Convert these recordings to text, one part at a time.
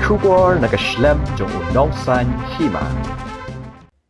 Shubor nakaslem jong unongsan hima.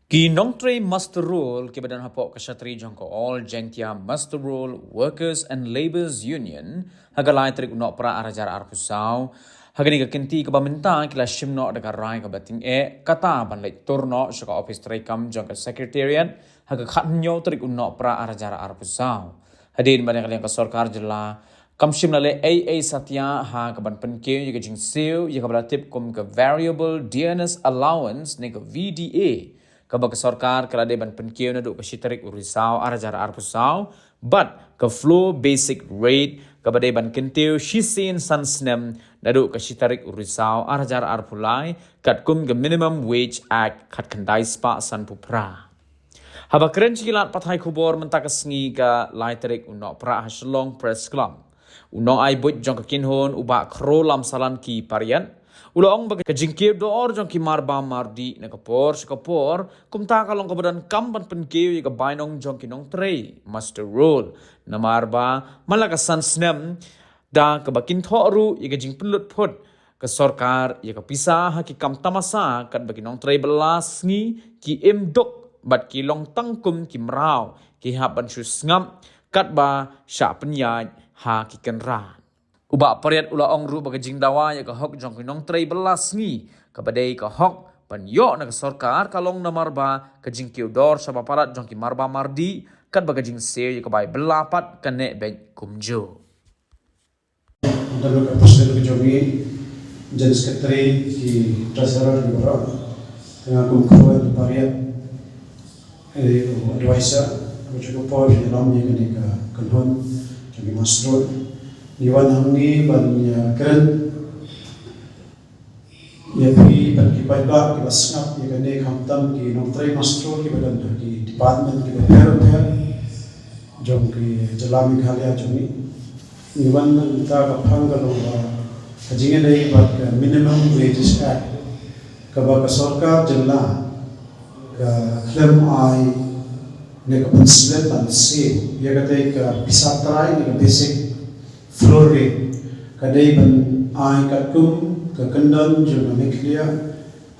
Ki nongtre master role ki badan hapok kasatri jong ko all jengtia master role workers and labours union hagalai trik unok pra arajar arpusau hagani ka kenti ka baminta kila shimno daga rai ka bating kata ban lek turno shaka office trekam jong ka secretariat haga khatnyo trik unok pra arajar arpusau hadin badan kalian ka sarkar jela kamshim lale AA Satya ha kaban penke yiga jing seo yiga belatip kum ke variable dearness allowance ne ke VDA kabag sarkar kalade ban penke na do kasitarik urisau arajar arpusau but ke flow basic rate kabade ban kenteu shisin sansnem na do kasitarik urisau arajar arpulai kat kum ke minimum wage act kat kandai spa san pupra haba keren cikilat pathai kubor mentakasngi ka laiterik unok pra haslong press club unong ay bot jong kakinhon uba krolam salan ki parian ulong bag kajingkir door jong ki marba mardi na kapor kumta kalong kabadan kampan penkiw ka bainong jong kinong tray master role na marba malakasan snem da kabakin thoru iga jing penlut put ka sarkar ka pisa ha ki kam tamasa kat baginong tray belas ngi ki imdok bat ki long tangkum ki mrau ki haban shus ngam kat ba sya penyaj ha kikan ran. Uba pariat ula ong ru baga jingdawa ya ka hok jong kinong tray belas ngi kabadai ka hok pan yo na ka sarkar kalong na marba ka jingkiw dor sa paparat jong ki marba mardi kat baga jing se ya ka bay belapat ka ne ben kumjo. Dalam kapasitas ke jongi jenis sekretari di treasurer di bawah tengah kumpulan di pariat advisor cukup power di dalam yang ini ke kanhon kami masuk Iwan hangi banyak keren ya pergi pergi baiklah kita sengat ya kan dia kamtam di nongtrai masuk di badan di department di badan jom ke jalan Meghalaya jom Iwan kita kapang kalau kajingan dari bak minimum wages act kabak sarkar jela ke claim ai ne ka penslet pansi ya kata ka bisa try ne ka basic floor rate kadai ban ai ka kum ka kandan jo na clear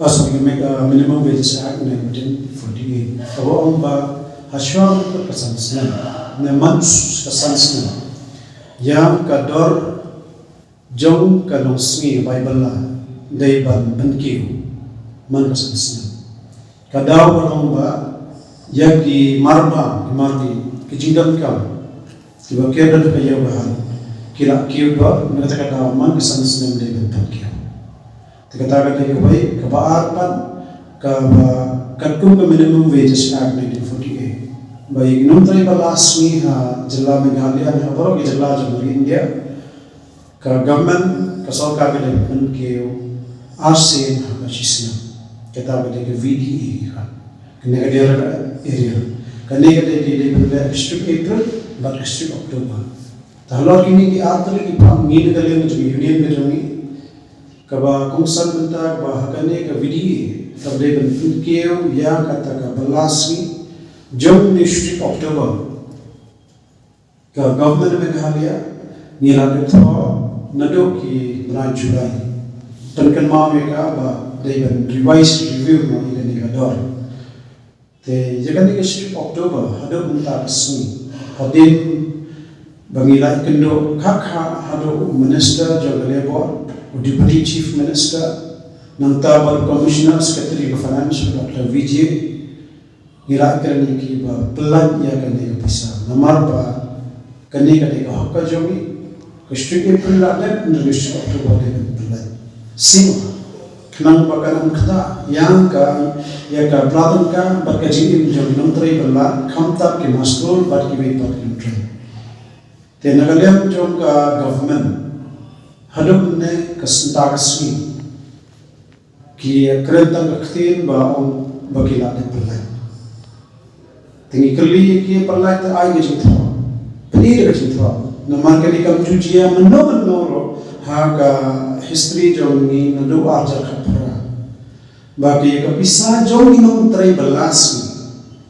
asal ka minimum wages act ne 1948 abo amba hashwam ka sansen ne mans ka sansen ya ka dor jong ka nosngi bible la dai ban bankiu man ka sansen kadaw amba yaki marba mardi kijingdam kam tiba keda de kaya bahan kira kiuba mereka kata man kesan senam de bentuk kiu tikata kata kiubai kebaar pan ke katkum ke minimum wages act 1948 baik nuntai balasmi ha jela Meghalaya ha baru ke jela jamhuri India ke government ke sarkar ke bentuk kiu arsin ha machisna kita kata ke VDA ha kena dia area kani kata di level district April but district October tahlor kini ki atri ki pangin kalian jo union ke jongi kaba kongsan benta ba hakane ka vidi tabde ben keu ya kata ka balasi jom district October ka government Meghalaya nila ke tho nado ki bulan Julai tankan ma ka ba deben revised review no ini ka dor te jagan di district October hado mentak sni hadin bangila kendo kakha hado minister jo labor deputy chief minister nanta bar commissioner secretary of finance Dr. Vijay ngira kerani ki ba plan ya kan dia bisa namar ba kani kani ka hakka jomi district April la dan district October de plan sima nang bakaran kata yang ka ya ka pradan ka bakajin jom nantrai balla khamta ke masrul bat ki wait bat nantrai te nagalem jom ka government hadum ne kasanta kasmi ki krenta kaktin ba on bakila de balla tingi kali ki balla ta ai ge jitwa pedir ge jitwa namar ke nikam jujia menno haga history jom ni nadu ajar kapra bagi ka pisa jom inong tray balas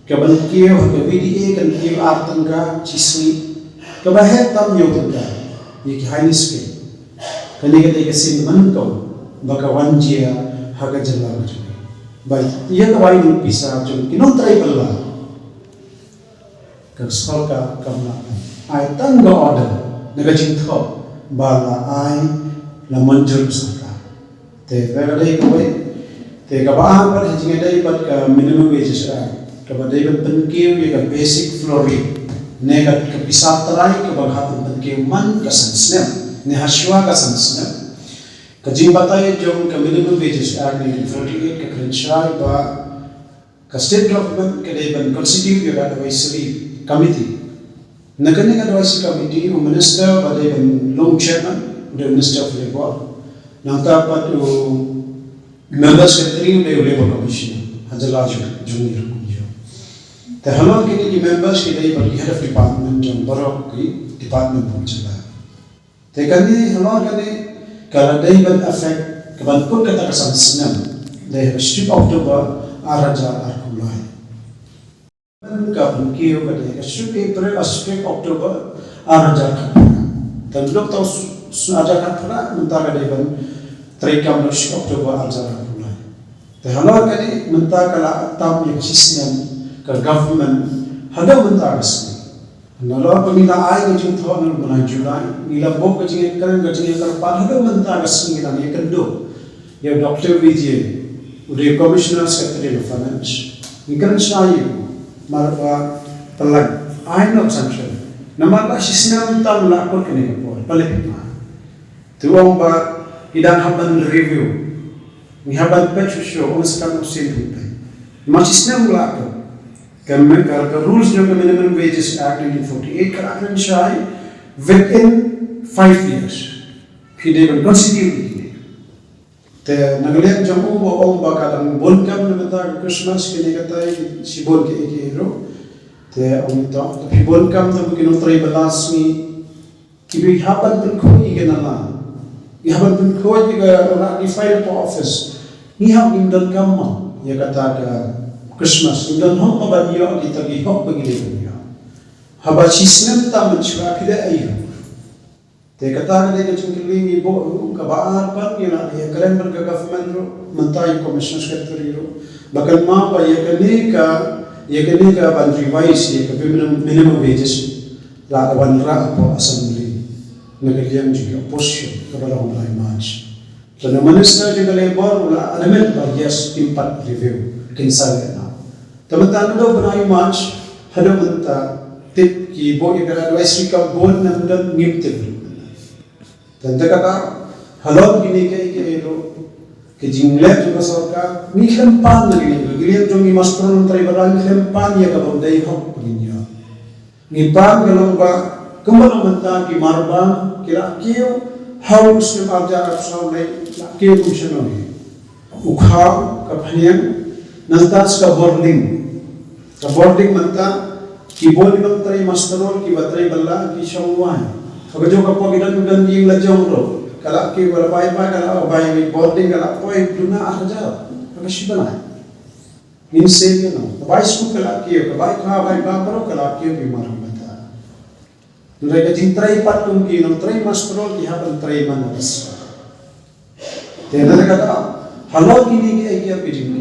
ka bankiyo ka VDA kan kiyo artang ka chisni ka bahet tam yo ka yiki highness ke kani ka tay kasin man ko bakawan dia haga jala juni baik ia kawai ni pisah jung kinong try bala ka solka kamna ai tangga order naga jingtho bala ai la manjur saka te vera dei kawai te ka ba par jinge dei pat ka minimum wages ka ba dei ban penkiu ye ka basic floor ne ka pisah tarai ka ba hat penkiu man ka sansnem ne hashwa ka sansnem ka jimbatai jong ka minimum wages act 1948 ka krenshai ba ka state government ka dei ban constitute ye ka advisory committee nakane ka advisory committee o minister ba dei ban long chairman the minister of labor nang tapat o members secretary of labor commission hajala junior kunjo te halon ke ni members ke dei ban head of department jong barok ki department pujala te kani halon kani kalau dia ban affect keban pun kata kesan senam dia strip October araja arkulai ka bungkiu ka dia strip April strip October araja dan dok tahu suara kata mentara dia ban terikam strip October araja arkulai terhalau kali mentara kala tam yang sistem ke government ada mentara sini Nala pemila ai ke jing thon nal bulan Julai nila bok ke jing kan hado menta gasing ina ye kendo ye Dr. Vijay ude commissioner secretary of finance ikan sai marwa pelag ai no sanction namala sistem tam la ko kene ko pelag ma tuong ba idang haban review ni haban pechu show on sekarang usin pe ma sistem la ko ka rules जो minimum wages act 1948 का आकलन शायद within 5 years फिर एक constitution ते नगले जब वो ओम बाकादम बोल कम न बता क्रिसमस के लिए कहता है सिबोल के एक हीरो ते ओम तो फिर बोल कम तो किनो त्रे बलासमी कि भी हापन बन कोई के ना ये हापन बन कोई के ना डिफाइड ऑफिस ये हम इंदन कम ये कहता का Christmas, dan hom abadiyo kita gi hok begini dunia. Haba sistem ta menchua kide ayu. Te kata kade ke chungkili bo ka baar pan yana ye kalen ban ka government ro mentai commission secretary ro bakan ma pa ye kane ka ban revise ye ka minimum wages la ban ra po assembly nagaliam ji opposition ka bala hom lai march. Tana minister ji labor la element ba yes impact review kinsa teman-teman do benai march hado menta tip ki bo ye kara advisory ka board nam dan ngimte dan kata halon gini ke ro ke jingle juga sarkar ni kempan ni gilian jong ni master trai barang kempan ya ka bondai hok punya ni pan gelong ba kembang menta ki marba kira kiu haus ke ajar asal lai kiu kushno ni ukha ka phanian nantas ka boarding manta ki boarding ng tray masterol ki batray balla ki shawwan kajo ka po gidan dan yung lajong ro kala ki wala pai kala bai boarding kala po duna arja kasi bana inse no bai school kala ki ka bai kha bai ba karo kala ki bi mar mata dura ka jing tray patung ki ng tray masterol ki haban tray manas tena kata halo gini ki ay ki jing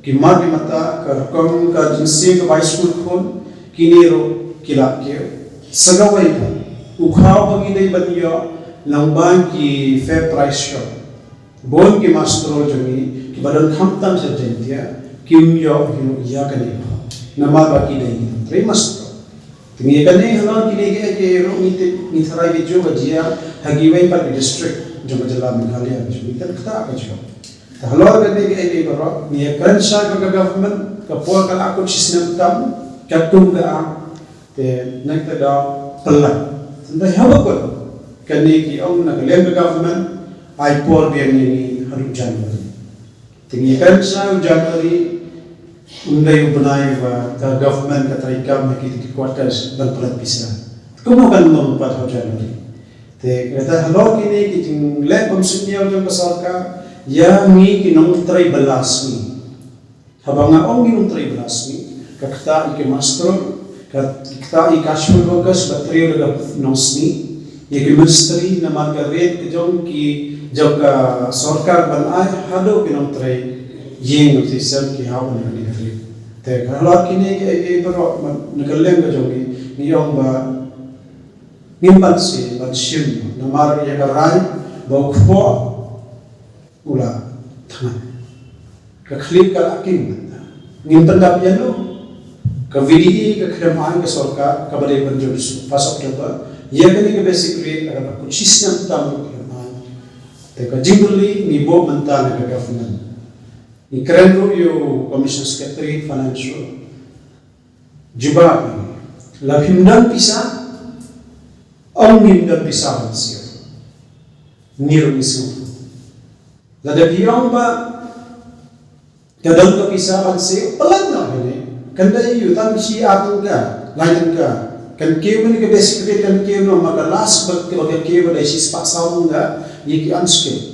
ki mar mata ka kom ka jinse ka bai school khon kiniro kila ke sagawai ka ukhaw bagi dai baniya langban ki fair price shop bon ki masterol jami ki badan khamtam sa jentia kim yo hino ya kani nama baki dai tre master timi kani halon ki dai ke ro ni tharai bi jo bajia hagiwai par district jo bajala meghalaya bi tan khata ka jo halor kani ke baro ni kansha ka government ka po ka akut system tam katung ka te nakta da pelan senda hawa ko kani ki ong na lem government ai por bi ni haru January tingi kansha January undai ubnai wa ka government ka tarikam ki quarters dan pelan bisa kuno kan no pat January te kata halor kini ki jing le komsunya jong sarkar ya mi kinong tray balasmi habanga ong kinong tray balasmi kakta ike master kakta ikashul workers batrio daga nosni ye ministry na margaret ke jong ki जब सरकार बनाए हादो किनों तरे Young system की हाव नहीं करी ते kalau kini ke bro ngeleng ke jongi ni yang ba ngimpat si batsim namar ya karai bau kho ula thang ke khlip ka aking ngimpat dap yano ke vidi ke khreman ke sorka ka bade banjur pas October ye kini ke basic rate agar kuch system tam khreman te ka jingli ni bo mental ke government ni keren yo commission secretary financial juba la himdan pisa ang himdan pisa hansio niro misu la da biyong ba kadang ka pisa hansio palan na hene kanda yu tam si atong ka lain ka kan keu ni ka basic rate kan keu no maka last bag ke bag keu da si spa saung da yiki unskill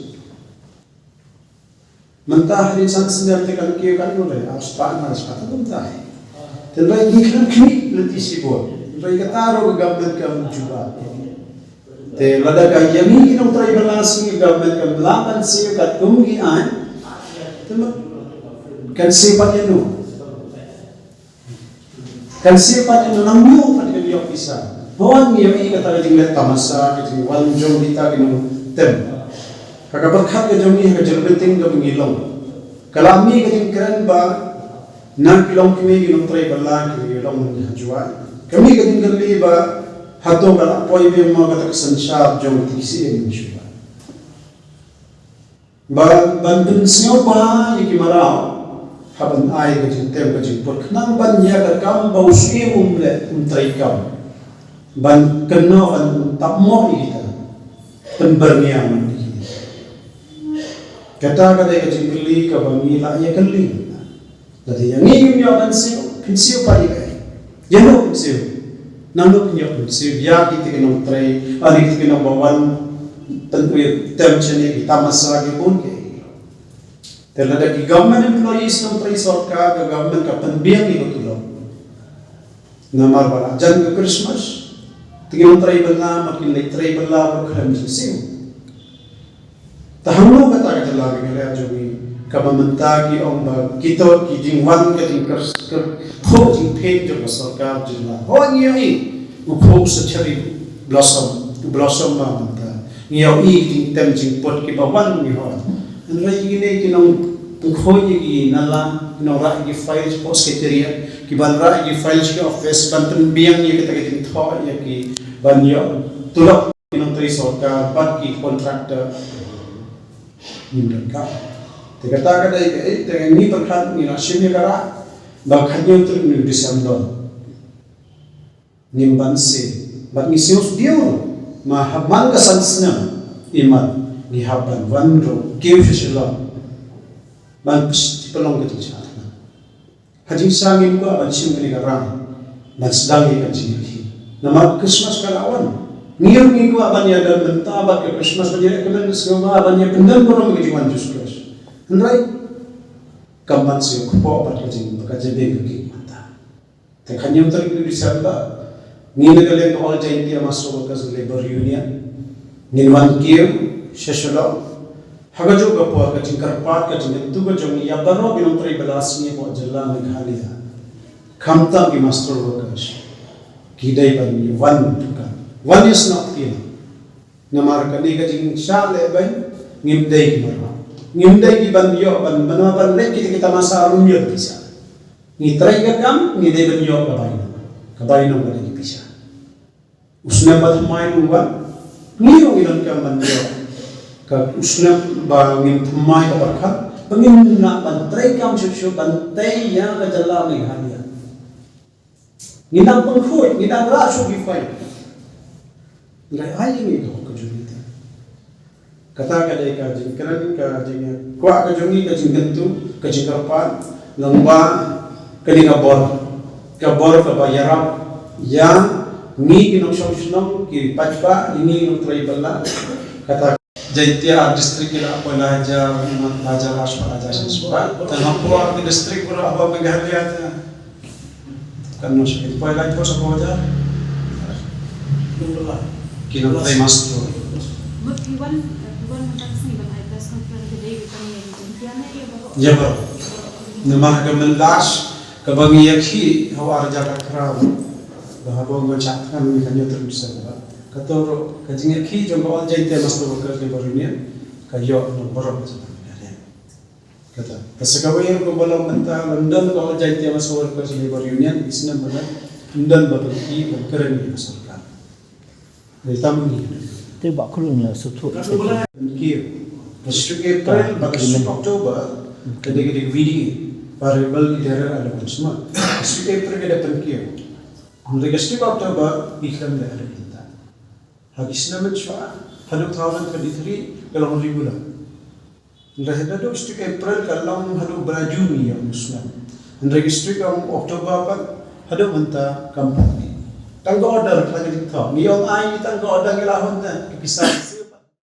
mentah hari sangat tekan kau kan boleh harus panas patah mentah. Terlalu dikram kini letih sibuk. Terlalu kata orang government kamu juga. Terlalu ada yang ini orang try balance government kamu lapan sih kat kumgi an. Terlalu kan sifatnya nu. Kan sifatnya nu nampu pada dia bisa. Bawan dia ini kata dia lihat tamasa, dia wan jom kita kena tem. Kakak berkat ke jomni ke jelbeting ke mengilong. Kalau kami ke jengkeran ba, nak kilong kami kilong try balang kilong menjual. Kami ke jengkerli ba, hato kalau poi memang kata kesensyap jom tisi menjual. Ban siapa ba yang kimarau, haban ay ke jengtem ke jengpot. Kenang ban ya ke kam bau sui umle try kam. Ban kena ban tak mau kita, penberniaman. Kata yang jengkeli ke bangi lah ya keli. Jadi yang ini yang pensiu pada dia. Yang no pensiu, nangno punya pensiu. Ya kita kena try, hari kita kena bawan tentu tension ni kita masa lagi pun ke. Terlada di government employees yang try sorka ke government ke penbiang ni betul. Namar bala jan ke Christmas, tinggal try bala makin lagi try bala berkelam pensiu. Tahun kata kata lagi kerja jogi, kaba mentagi om ba kita kijingwan kijingker thok jing pay jo sarkar jilla. Oh nyai, ukhok seceri blossom ma menta. Nyai jing tem jing pot ki bawan ni ho. Andai gini kinong tukhoi ki nala kinong ra ki files post secretariat ki ban ra ki files ki office banten biang ye kita kijing tho ye ki banyo tulak kinong tri sarkar bat ki contractor Nimraka. Tegata kada ike dengan ni berkat ni nasyumi kara bakhanyo tu ni Desember. Nimbansi. Bat ni sius dia mahaman kasansna iman ni haban wanro keu shisila. Ban pelong ke tu chat. Haji sangin ko ban sim ni kara. Ban sedang ni kan sini. Nama Christmas kalawan. Niam ni ko aban ya dan mentabak ke Christmas bagi kemen semua aban ya pendam korang bagi jiwan Kristus. Hendak kampan si ko pat kajing bakajabe ke mata. Te khanyam tar ki December ni negale ko all India masuk ke labor union. Ninwan kieu sheshalo hagajo ko po kajing karpat kajing tu ko jong ya baro binong tri balas ni ko jalla Meghalaya. Khamta ki master workers. Kidai ban ni wan One is not enough. Namar kani kajing syale ban ngimdai marwa. Ngimdai ki ban yo ban ban lek kita masa rumyo bisa. Ni try ka kam ni de ban yo kabaino kani bisa. Usna bat main wan ni ro ilan kam ban yo. Ka usna ba ngim thmai ka barkhat bangin na ban try kam shu ban tai ya ka jalla Meghalaya. Ni nang pengkhoi ni nang ra shu ki fai. Ngai ai ni ko kajunita. Kata kada ka jingkran ka jing kwa ka jungi ka jingkentu ka jingkarpan lamba kadinga bor ka bayarap ya ni kinong sosnong ki pachpa ini no tribal kata Jaitia district ila apa laja laja rasma laja siswa tanah puak di district pura apa Meghalaya kan no sakit pa laja sa koja kinong try master But Iwan Ya baru. Nama kami last kebangi yakhi hawa arja kakram. Bahawa ngocak kami kanyo terus ada. Kator kajing yakhi jom awal jadi master worker di barunya kayo nomor berapa. Kata, pasakawayan ko balang menta London ko jadi master worker di barunya isna mana London babaki berkeran di masyarakat. Dari tamu ni. Dia buat kurung lah suatu. Kiev. District April, District October, kadang-kadang video variable di daerah ada semua. District April kita penkiu. Untuk District October iklan daerah kita. Hagisnya macam halu tahun kediri kalau ribu lah. Untuk itu District April kalau halu berajuni yang Muslim. Untuk District October apa halu mentah kampanye. Tangga order lagi kita. Ni orang ai tangga order kelahon dah kepisah.